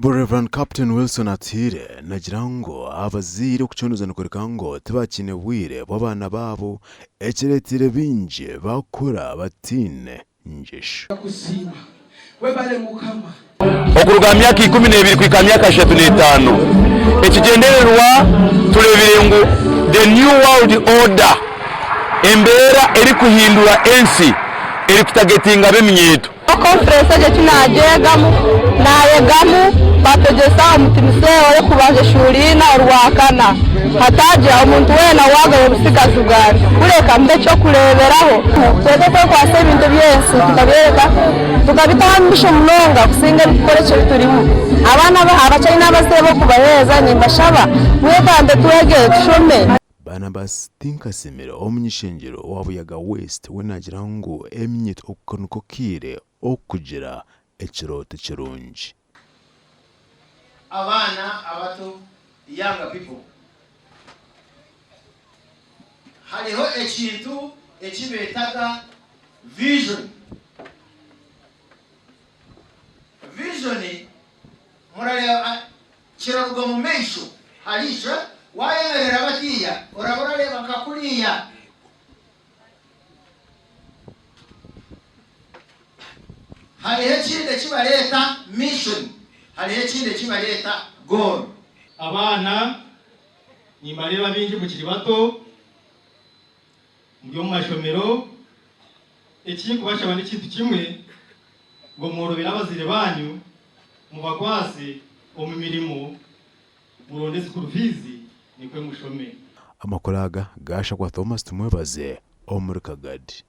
Honorable Reverend Captain Wilson Atire nagira ngo abazire kuconoza nukoreka ngo tibakine wire babana babo ekiretire binje bakora batine njesho okuruga myaka 12 kwika myaka 35 ekigendererwa turebere ngo the new world order embera eri kuhindura ensi eri kutagetinga bemyeto conference je tunajegamu bategesa umutimiseo yo kubanje shurina urwakana hataje umuntu wena wagaye busigaza ubwanje kureka mbe cyo kureberaho tweze ko kwase ibintu byose tukabereka tukabitambisha munonga kusinga bikoresho turimo abana abacayi n'abasebo kubaheza nimbashaba mwebande twegeye tushome Barnabas Tinkasemero omunyishengero wabuyaga West wenagira ngo emnyet okunuko kire okugira ekirote kirungi abana abato young people haliho ekintu ekibetaga vision murareba kiraruga mu mesho halisha wayemerera batiya urabona reba kakuriya haliho kinde kibareta mission haliho kinde kibareta goal abana ni mareba bingi mukiri bato mu mashomero iki kubashaba n'ikintu kimwe ngo mworobera abazire banyu mu bakwase mu mirimo muronde school fees nikwe mushome amakolaga gasha kwa Thomas tumwebaze omurikagadi